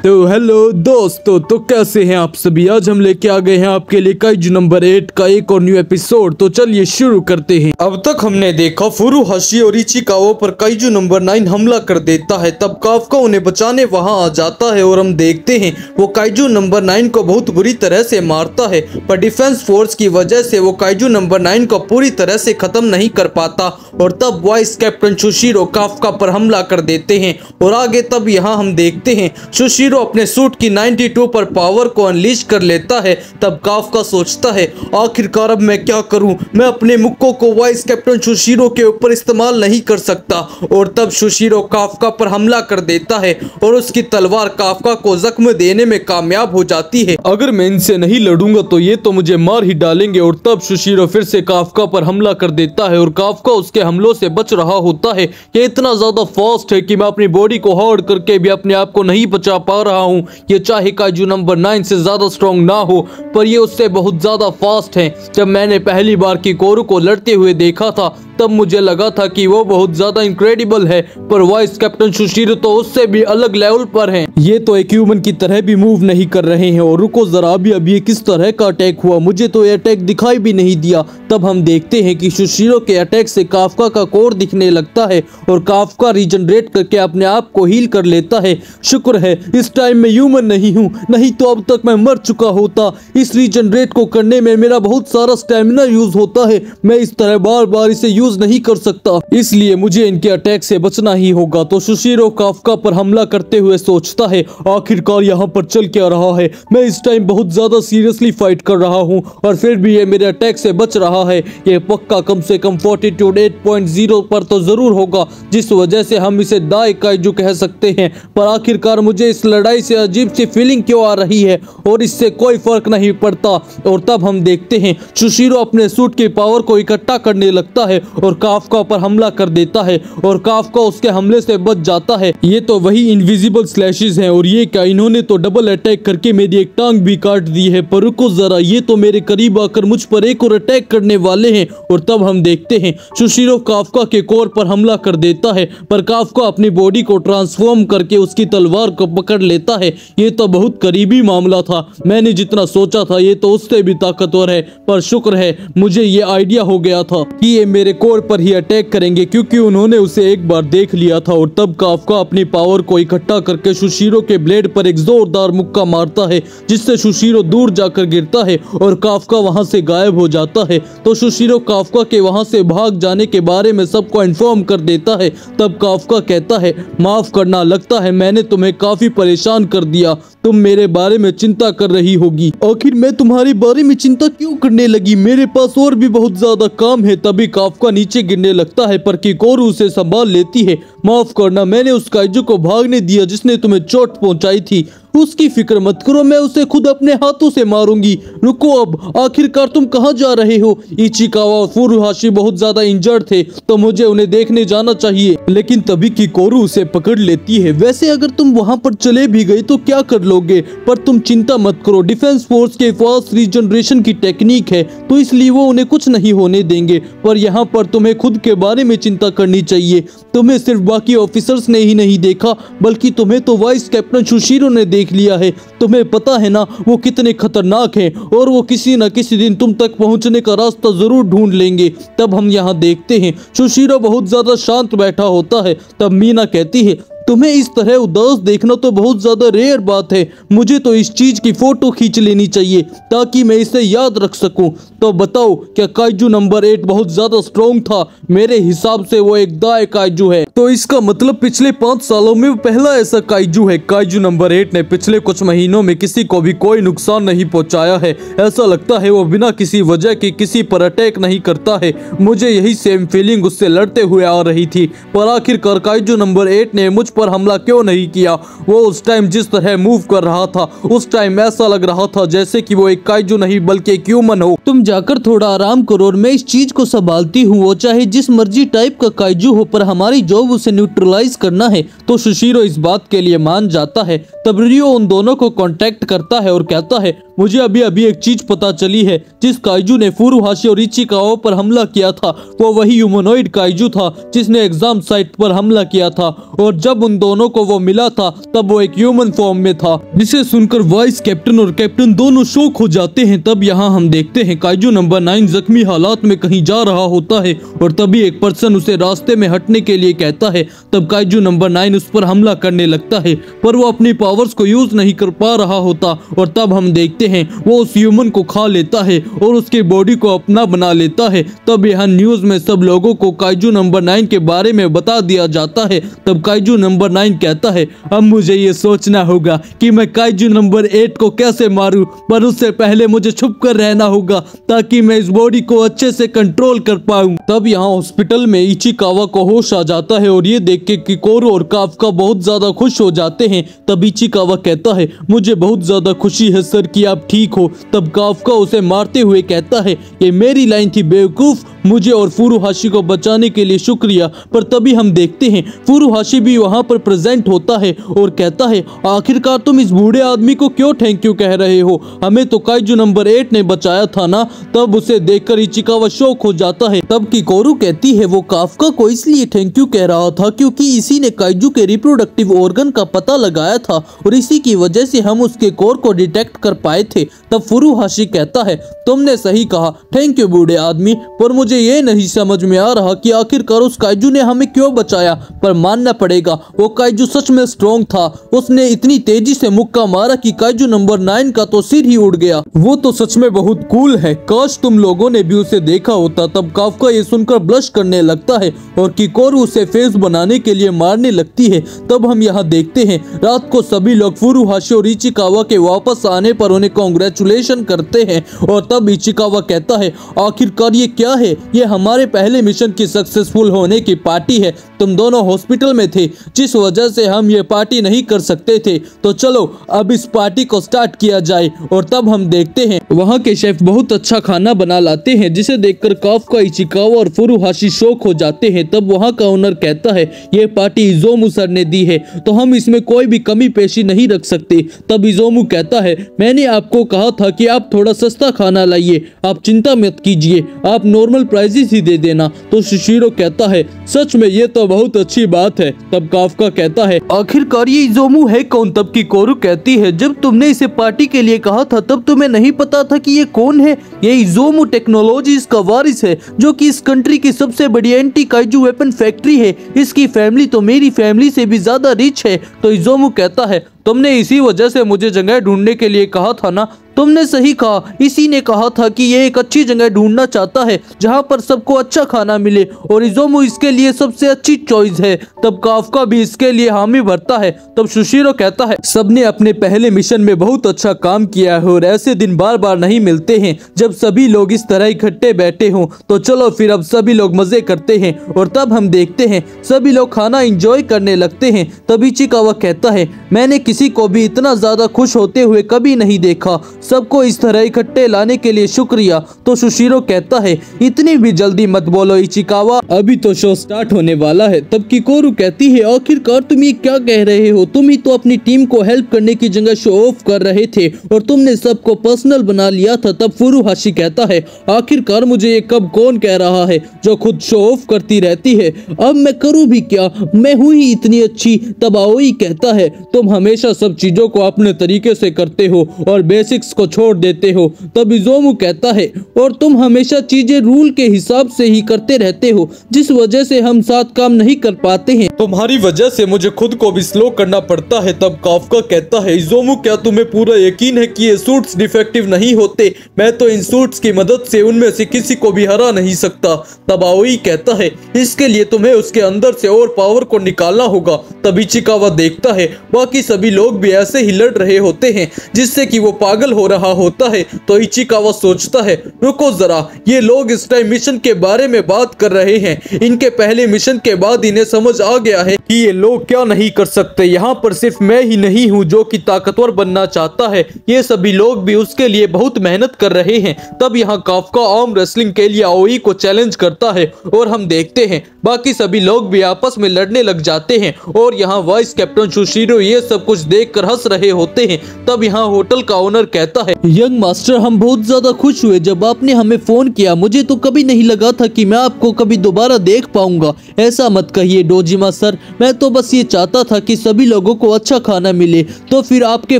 तो हेलो दोस्तों, तो कैसे हैं आप सभी। आज हम लेके आ गए हैं आपके लिए काइजू नंबर 8 का एक और न्यू एपिसोड। तो चलिए शुरू करते हैं। अब तक हमने देखा फुरुहाशी और इचिकावा पर काइजू नंबर 9 हमला कर देता है। तब काफका उन्हें बचाने वहां आ जाता है और हम देखते हैं वो काइजू नंबर 9 को बहुत बुरी तरह से मारता है, पर डिफेंस फोर्स की वजह से वो काइजू नंबर 9 को पूरी तरह से खत्म नहीं कर पाता। और तब वाइस कैप्टन शुशिरो काफका पर हमला कर देते हैं। और आगे तब यहाँ हम देखते हैं शुशिरो अपने सूट की 92 पर पावर को अनलीश कर लेता है। तब काफका सोचता है आखिरकार अब मैं क्या करूं, मैं अपने मुक्कों को वाइस कैप्टन शुशिरो के ऊपर इस्तेमाल नहीं कर सकता। और तब शुशिरो काफका पर हमला कर देता है और उसकी तलवार काफका को जख्म देने में कामयाब हो जाती है। अगर मैं इनसे नहीं लड़ूंगा तो ये तो मुझे मार ही डालेंगे। और तब शुशिरो फिर से काफका पर हमला कर देता है और काफका उसके हमलों से बच रहा होता है। ये इतना ज्यादा फास्ट है कि मैं अपनी बॉडी को होल्ड करके भी अपने आप को नहीं बचा पा रहा हूँ। ये चाहे काइजू नंबर 9 से ज्यादा स्ट्रॉन्ग ना हो, पर ये उससे बहुत ज्यादा फास्ट है। जब मैंने पहली बार किकोरू को लड़ते हुए देखा था तब मुझे लगा था कि वो बहुत ज्यादा इनक्रेडिबल है, पर वाइस कैप्टन शुशिरो तो उससे भी अलग लेवल पर हैं। ये तो एक ह्यूमन की तरह भी मूव नहीं कर रहे हैं। और रुको जरा, अभी किस तरह का अटैक हुआ, मुझे तो ये अटैक दिखाई भी नहीं दिया। तब हम देखते हैं कि शुशिरो के अटैक से काफका का कोर दिखने लगता है और काफका रीजनरेट करके अपने आप को हील कर लेता है। शुक्र है इस टाइम मैं ह्यूमन नहीं हूँ, नहीं तो अब तक मैं मर चुका होता। इस रीजनरेट को करने में मेरा बहुत सारा स्टेमिना यूज होता है, मैं इस तरह बार बार इसे यूज नहीं कर सकता, इसलिए मुझे इनके अटैक से बचना ही होगा। तो शुशिरो काफका पर हमला करते हुए सोचता है आखिरकार यहाँ पर चल क्या रहा है, मैं इस टाइम बहुत ज्यादा सीरियसली फाइट कर रहा हूँ और फिर भी ये मेरे अटैक से बच रहा है। ये पक्का कम से कम 42 8.0 पर तो जरूर होगा, जिस वजह से हम इसे दाई काइजू कह सकते हैं। पर आखिरकार मुझे इस लड़ाई से अजीब सी फीलिंग क्यों आ रही है और इससे कोई फर्क नहीं पड़ता। और तब हम देखते हैं शुशिरो अपने सूट की पावर को इकट्ठा करने लगता है और काफका पर हमला कर देता है और काफका उसके हमले से बच जाता है। ये तो वही इनविजिबल स्लैशेस हैं और ये क्या, इन्होंने तो डबल अटैक करके मेरी एक टांग भी काट दी है। पर रुको जरा, ये तो मेरे करीब आकर मुझ पर एक और अटैक करने वाले हैं। और तब हम देखते हैं शुशिरो काफका के कोर पर हमला कर देता है, पर काफका अपनी बॉडी को ट्रांसफॉर्म करके उसकी तलवार को पकड़ लेता है। ये तो बहुत करीबी मामला था, मैंने जितना सोचा था ये तो उससे भी ताकतवर है। पर शुक्र है मुझे ये आइडिया हो गया था कि ये मेरे कोर पर ही अटैक करेंगे, क्योंकि उन्होंने उसे एक बार देख लिया था। और तब काफका अपनी पावर को इकट्ठा करके शुशिरो के ब्लेड पर एक जोरदार मुक्का मारता है, जिससे शुशिरो दूर जाकर गिरता है और काफका वहां से गायब हो जाता है। तो शुशिरो काफका के वहां से भाग जाने के बारे में सबको इन्फॉर्म कर देता है। तब काफका कहता है माफ करना, लगता है मैंने तुम्हें काफी परेशान कर दिया, तुम मेरे बारे में चिंता कर रही होगी। आखिर मैं तुम्हारे बारे में चिंता क्यों करने लगी, मेरे पास और भी बहुत ज्यादा काम है। तभी काफका नीचे गिरने लगता है, पर किकोरू उसे संभाल लेती है। माफ करना, मैंने उस काइजू को भागने दिया जिसने तुम्हें चोट पहुंचाई थी, उसकी फिक्र मत करो, मैं उसे खुद अपने हाथों से मारूंगी। रुको, अब आखिरकार तुम कहाँ जा रहे हो। इचिकावा और फुरुहाशी बहुत ज्यादा इंजर्ड थे तो मुझे उन्हें देखने जाना चाहिए। लेकिन तभी किकोरू उसे पकड़ लेती है। वैसे अगर तुम वहां पर चले भी गए तो क्या कर लोगे, पर तुम चिंता मत करो, डिफेंस फोर्स के पास रीजनरेशन की टेक्निक है तो इसलिए वो उन्हें कुछ नहीं होने देंगे। पर यहाँ पर तुम्हें खुद के बारे में चिंता करनी चाहिए। तुम्हें सिर्फ बाकी ऑफिसर्स ने ही नहीं देखा, बल्कि तुम्हें तो वाइस कैप्टन शुशिरो ने देख लिया है। तुम्हें पता है ना वो कितने खतरनाक हैं और वो किसी न किसी दिन तुम तक पहुंचने का रास्ता जरूर ढूंढ लेंगे। तब हम यहाँ देखते हैं शुशिरो बहुत ज्यादा शांत बैठा होता है। तब मीना कहती है तुम्हें इस तरह उदास देखना तो बहुत ज्यादा रेयर बात है, मुझे तो इस चीज की फोटो खींच लेनी चाहिए ताकि मैं इसे याद रख सकूं। तो बताओ क्या काइजू नंबर 8 बहुत ज्यादा स्ट्रॉन्ग था? मेरे हिसाब से वो एक दाई काइजू है, तो इसका मतलब पिछले 5 सालों में वो पहला ऐसा काइजू है। काइजू नंबर 8 ने पिछले कुछ महीनों में किसी को भी कोई नुकसान नहीं पहुंचाया है। ऐसा लगता है वो बिना किसी वजह के किसी पर अटैक नहीं करता है। मुझे यही सेम फीलिंग उससे लड़ते हुए आ रही थी, पर आखिरकार काइजू नंबर 8 ने मुझ पर हमला क्यों नहीं किया। वो उस टाइम जिस तरह मूव कर रहा था उस टाइम ऐसा लग रहा था जैसे कि वो एक काइजू नहीं बल्कि एक ह्यूमन हो। तुम जाकर थोड़ा आराम करो और मैं इस चीज को संभालती हूँ, वो चाहे जिस मर्जी टाइप का काइजू हो, पर हमारी जॉब उसे न्यूट्रलाइज करना है। तो शुशिरो इस बात के लिए मान जाता है। तब रियो उन दोनों को कांटेक्ट करता है और कहता है मुझे अभी अभी एक चीज पता चली है, जिस काइजू ने फुरुहाशी और इचिकावा पर हमला किया था वो वही ह्यूमनॉइड काइजू था जिसने एग्जाम साइट पर हमला किया था, और जब उन दोनों को वो मिला था तब वो एक ह्यूमन फॉर्म में था। जिसे सुनकर वाइस कैप्टन और कैप्टन दोनों शॉक हो जाते हैं। तब यहाँ हम देखते हैं काइजू नंबर 9 जख्मी हालात में कहीं जा रहा होता है और तभी एक पर्सन उसे रास्ते में हटने के लिए कहता है। तब काइजू नंबर 9 उस पर हमला करने लगता है, पर वो अपनी पावर्स को यूज नहीं कर पा रहा होता, और तब हम देखते हैं वो उस ह्यूमन को खा लेता है और उसकी बॉडी को अपना बना लेता है। तब यहाँ न्यूज में सब लोगों को काइजू नंबर 9 के बारे में बता दिया जाता है। तब काइजू नंबर 9 कहता है, अब मुझे ये सोचना होगा कि मैं काइजू नंबर 8 को कैसे मारूं, पर उससे पहले मुझे छुप कर रहना होगा ताकि मैं इस बॉडी को अच्छे से कंट्रोल कर पाऊं। तब यहाँ हॉस्पिटल में इचिकावा को होश आ जाता है और ये देख के किकोरू और काफका बहुत ज्यादा खुश हो जाते हैं। तब इचिकावा कहता है, मुझे बहुत ज्यादा खुशी है सर कि आप ठीक हो। तब काफका उसे मारते हुए कहता है, ये मेरी लाइन थी बेवकूफ, मुझे और फुरुहाशी को बचाने के लिए शुक्रिया। पर तभी हम देखते हैं फुरुहाशी भी वहां पर प्रेजेंट होता है और कहता है, आखिरकार तुम इस बूढ़े आदमी को क्यों थैंक यू कह रहे हो, हमें तो काइजू नंबर 8 ने बचाया था ना। तब उसे देखकर इचिकावा शॉक हो जाता है। तब किकोरू कहती है, वो काफका को इसलिए थैंक यू कह रहा था क्योंकि इसी ने काइजू के रिप्रोडक्टिव ऑर्गन का पता लगाया था और इसी की वजह से हम उसके कोर को डिटेक्ट कर पाए थे। तब फुरुहाशी कहता है, तुमने सही कहा, थैंक यू बूढ़े आदमी, पर मुझे ये नहीं समझ में आ रहा कि आखिरकार उस काइजू ने हमें क्यों बचाया। पर मानना पड़ेगा वो काइजू सच में स्ट्रॉन्ग था, उसने इतनी तेजी से मुक्का मारा कि काइजू नंबर 9 का तो सिर ही उड़ गया। वो तो सच में बहुत कूल है, काश तुम लोगों ने भी उसे देखा होता। तब काफका ये सुनकर ब्लश करने लगता है और किकोरू उसे फेस बनाने के लिए मारने लगती है। तब हम यहाँ देखते हैं रात को सभी लोग फुरुहाशी और इचिकावा के वापस आने पर उन्हें कांग्रेचुलेशन करते हैं और तब इचिकावा कहता है, आखिरकार ये क्या है, ये हमारे पहले मिशन की सक्सेसफुल होने की पार्टी है। तुम दोनों हॉस्पिटल में थे जिस वजह से हम ये पार्टी नहीं कर सकते थे, तो चलो अब इस पार्टी को स्टार्ट किया जाए। और तब हम देखते हैं वहाँ के शेफ बहुत अच्छा खाना बना लाते हैं जिसे देखकर काफका, इचिकावा और फुरुहाशी शॉक हो जाते हैं। तब वहाँ का ओनर कहता है, ये पार्टी इजोमू सर ने दी है तो हम इसमें कोई भी कमी पेशी नहीं रख सकते। तब इजोमू कहता है, मैंने आपको कहा था कि आप थोड़ा सस्ता खाना लाइए, आप चिंता मत कीजिए, आप नॉर्मल प्राइसेस ही दे देना। तो शिशिरो कहता है, सच में ये तो बहुत अच्छी बात है। तब काफका कहता है, आखिरकार ये इजोमू है कौन। तब किकोरू कहती है, जब तुमने इसे पार्टी के लिए कहा था तब तुम्हें नहीं पता था कि ये कौन है। ये इजोमू टेक्नोलॉजीज का वारिस है जो कि इस कंट्री की सबसे बड़ी एंटी काइजू वेपन फैक्ट्री है। इसकी फैमिली तो मेरी फैमिली से भी ज्यादा रिच है। तो इजोमू कहता है, तुमने इसी वजह से मुझे जगह ढूंढने के लिए कहा था ना। तुमने सही कहा, इसी ने कहा था कि ये एक अच्छी जगह ढूंढना चाहता है जहां पर सबको अच्छा खाना मिले और इजोमू इसके लिए सबसे अच्छी चॉइस है। तब काफका भी इसके लिए हामी भरता है। तब शिशिरो कहता है, सबने अपने पहले मिशन में बहुत अच्छा काम किया है और ऐसे दिन बार बार नहीं मिलते हैं जब सभी लोग इस तरह इकट्ठे बैठे हों, तो चलो फिर अब सभी लोग मजे करते हैं। और तब हम देखते हैं सभी लोग खाना एंजॉय करने लगते हैं। तब इचिकावा कहता है, मैंने किसी को भी इतना ज्यादा खुश होते हुए कभी नहीं देखा, सबको इस तरह इकट्ठे लाने के लिए शुक्रिया। तो शिशिरो कहता है, इतनी भी जल्दी मत बोलो इचिकावा, अभी तो शो स्टार्ट होने वाला है। तब किकोरू कहती है, आखिरकार तुम ये क्या कह रहे हो, तुम ही तो अपनी टीम को हेल्प करने की जगह शो ऑफ कर रहे थे और तुमने सबको पर्सनल बना लिया था। तब फुरुहाशी कहता है, आखिरकार मुझे ये कब कौन कह रहा है जो खुद शो ऑफ करती रहती है, अब मैं करूँ भी क्या, मैं हुई ही इतनी अच्छी। तब आओई कहता है, तुम हमेशा सब चीजों को अपने तरीके से करते हो और बेसिक्स को छोड़ देते हो। तब इजोमू कहता है, और तुम हमेशा चीजें रूल के हिसाब से ही करते रहते हो जिस वजह से हम साथ काम नहीं कर पाते हैं, तुम्हारी वजह से मुझे खुद को भी स्लो करना पड़ता है। तब काफका कहता है, इजोमू क्या तुम्हें पूरा यकीन है कि ये सूट्स डिफेक्टिव नहीं होते, मैं तो इन सूट्स की मदद से उनमें से किसी को भी हरा नहीं सकता। तब आओई कहता है, इसके लिए तुम्हें उसके अंदर से और पावर को निकालना होगा। तब इचिकावा देखता है बाकी सभी लोग भी ऐसे ही लड़ रहे होते हैं जिससे कि वो पागल हो रहा होता है। तो इचिकावा सोचता है, रुको जरा, ये लोग इस टाइम मिशन के बारे में बात कर रहे हैं, इनके पहले मिशन के बाद इन्हें समझ आ गया है कि ये लोग क्या नहीं कर सकते। यहाँ पर सिर्फ मैं ही नहीं हूँ जो कि ताकतवर बनना चाहता है, ये सभी लोग भी उसके लिए बहुत मेहनत कर रहे हैं। तब यहाँ काफका आर्म रेसलिंग के लिए आओई को चैलेंज करता है और हम देखते हैं बाकी सभी लोग भी आपस में लड़ने लग जाते हैं। और यहाँ वाइस कैप्टन शिशिरो ये सब कुछ मैच देखकर हंस रहे होते हैं। तब यहाँ होटल का ओनर कहता है, यंग मास्टर हम बहुत ज्यादा खुश हुए जब आपने हमें फोन किया। मुझे तो कभी नहीं लगा था कि मैं आपको कभी दोबारा देख पाऊंगा। ऐसा मत कहिए डोजिमा सर, मैं तो बस ये चाहता था कि सभी लोगों को अच्छा खाना मिले। तो फिर आपके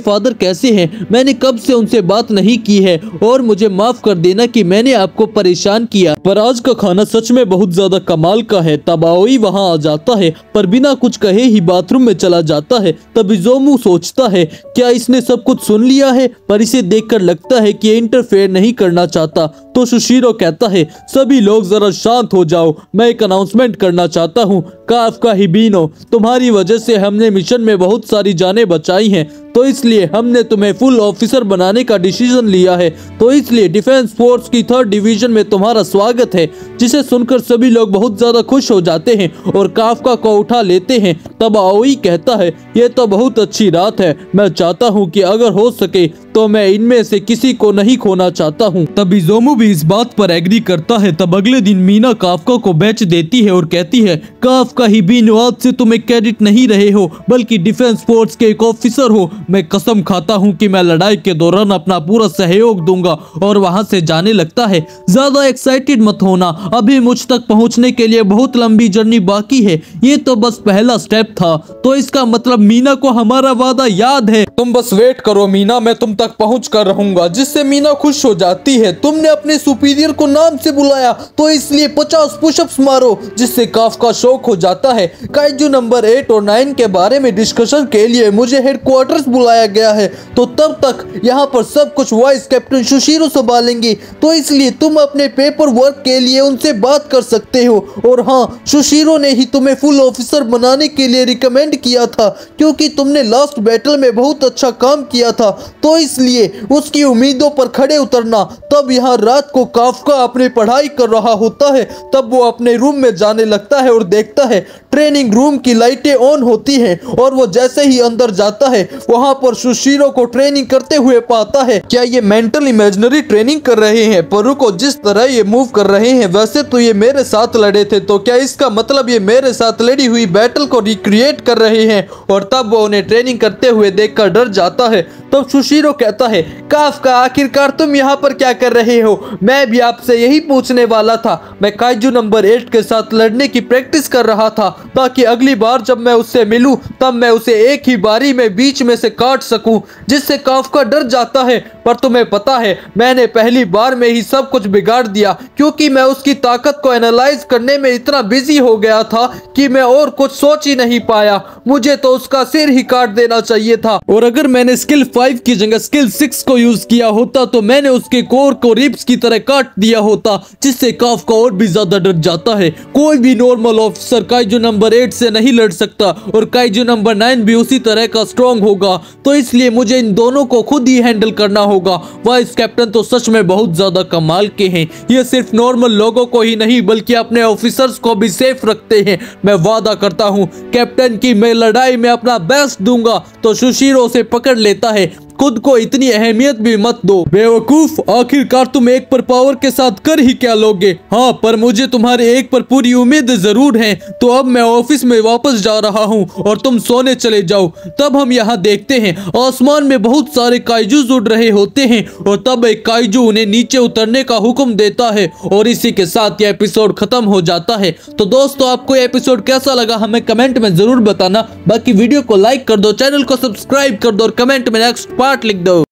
फादर कैसे हैं? मैंने कब से उनसे बात नहीं की है और मुझे माफ कर देना कि मैंने आपको परेशान किया, पर आज का खाना सच में बहुत ज्यादा कमाल का है। तब आओई वहाँ आ जाता है पर बिना कुछ कहे ही बाथरूम में चला जाता है। तब इज़ोमू सोचता है क्या इसने सब कुछ सुन लिया है, पर इसे देखकर लगता है कि ये इंटरफेयर नहीं करना चाहता। तो शुशिरो कहता है, सभी लोग जरा शांत हो जाओ, मैं एक अनाउंसमेंट करना चाहता हूँ। काफका हिबिनो, तुम्हारी वजह से हमने मिशन में बहुत सारी जानें बचाई हैं, तो इसलिए हमने तुम्हें फुल ऑफिसर बनाने का डिसीजन लिया है। तो इसलिए डिफेंस फोर्स की 3rd डिवीजन में तुम्हारा स्वागत है। जिसे सुनकर सभी लोग बहुत ज्यादा खुश हो जाते हैं और काफका को उठा लेते हैं। तब आओई कहता है, ये तो बहुत अच्छी रात है, मैं चाहता हूँ कि अगर हो सके तो मैं इनमें से किसी को नहीं खोना चाहता हूँ। तब इज़ोमू भी इस बात पर एग्री करता है। तब अगले दिन मीना काफका को बेच देती है और कहती है, काफका हिबिनो, आज से तुम एक कैडेट नहीं रहे हो बल्कि डिफेंस फोर्स के एक ऑफिसर हो। मैं कसम खाता हूँ कि मैं लड़ाई के दौरान अपना पूरा सहयोग दूंगा। और वहाँ से जाने लगता है। ज्यादा एक्साइटेड मत होना, अभी मुझ तक पहुँचने के लिए बहुत लंबी जर्नी बाकी है। ये तो बस पहला स्टेप था। तो इसका मतलब मीना को हमारा वादा याद है। तुम बस वेट करो मीना, मैं तुम तक पहुँच कर रहूंगा। जिससे मीना खुश हो जाती है। तुमने अपने सुपीरियर को नाम से बुलाया तो इसलिए 50 पुशअप्स मारो। जिससे काफका शौक हो जाता है। काइजू नंबर 8 और 9 के बारे में डिस्कशन के लिए मुझे हेडक्वार्टर्स बुलाया गया है। तो तब तक यहाँ पर सब कुछ वाइस कैप्टन शुशिरो संभालेंगे। तो इसलिए तुम अपने पेपर वर्क के लिए उनसे बात कर सकते हो। और हाँ, शुशिरो ने ही तुम्हें फुल ऑफिसर बनाने के लिए रिकमेंड किया था क्योंकि तुमने लास्ट बैटल में बहुत अच्छा काम किया था। तो इसलिए उसकी उम्मीदों पर खड़े उतरना। तब यहाँ रात को काफका अपनी पढ़ाई कर रहा होता है। तब वो अपने रूम में जाने लगता है और देखता है ट्रेनिंग रूम की लाइटें ऑन होती हैं। और वो जैसे ही अंदर जाता है वहां पर शुशिरो को ट्रेनिंग करते हुए पाता है। क्या ये मेंटल इमेजिनरी ट्रेनिंग कर रहे हैं? पर रुको, जिस तरह ये मूव कर रहे हैं वैसे तो ये मेरे साथ लड़े थे, तो क्या इसका मतलब ये मेरे साथ लड़ी हुई बैटल को रिक्रिएट कर रहे हैं? और तब वो उन्हें ट्रेनिंग करते हुए देखकर डर जाता है। तब शुशिरो कहता है, काफका आखिरकार तुम यहाँ पर क्या कर रहे हो? मैं भी आपसे यही पूछने वाला था। मैं काइजू नंबर 8 के साथ लड़ने की प्रैक्टिस कर रहा था ताकि अगली बार जब मैं उससे मिलूं तब मैं उसे एक ही बारी में बीच में से काट सकूं। जिससे काफका डर जाता है। पर तुम्हें पता है मैंने पहली बार में ही सब कुछ बिगाड़ दिया क्योंकि मैं उसकी ताकत को एनालाइज करने में इतना बिजी हो गया था कि मैं और कुछ सोच ही नहीं पाया। मुझे तो उसका सिर ही काट देना चाहिए था। और अगर मैंने स्किल 5 की जगह स्किल 6 को यूज किया होता तो मैंने उसके कोर को रिब्स की तरह काट दिया होता। जिससे काफका और भी ज्यादा डर जाता है। कोई भी नॉर्मल ऑफिसर काइजू नंबर 8 से नहीं लड़ सकता और काइजू नंबर 9 भी उसी तरह का स्ट्रॉन्ग होगा। तो इसलिए मुझे इन दोनों को खुद ही हैंडल करना होगा। वाइस कैप्टन तो सच में बहुत ज्यादा कमाल के हैं। ये सिर्फ नॉर्मल लोगों को ही नहीं बल्कि अपने ऑफिसर्स को भी सेफ रखते हैं। मैं वादा करता हूँ कैप्टन की मैं लड़ाई में अपना बेस्ट दूंगा। तो शुशिरो से पकड़ लेता है, खुद को इतनी अहमियत भी मत दो बेवकूफ। आखिरकार तुम एक पर पावर के साथ कर ही क्या लोगे? हाँ, पर मुझे तुम्हारे एक पर पूरी उम्मीद जरूर है। तो अब मैं ऑफिस में वापस जा रहा हूँ और तुम सोने चले जाओ। तब हम यहाँ देखते हैं आसमान में बहुत सारे काइजूज उड़ रहे होते हैं और तब एक काइजू उन्हें नीचे उतरने का हुक्म देता है और इसी के साथ ये एपिसोड खत्म हो जाता है। तो दोस्तों, आपको ये एपिसोड कैसा लगा हमें कमेंट में जरूर बताना। बाकी वीडियो को लाइक कर दो, चैनल को सब्सक्राइब कर दो और कमेंट में नेक्स्ट पार्ट लिख दो।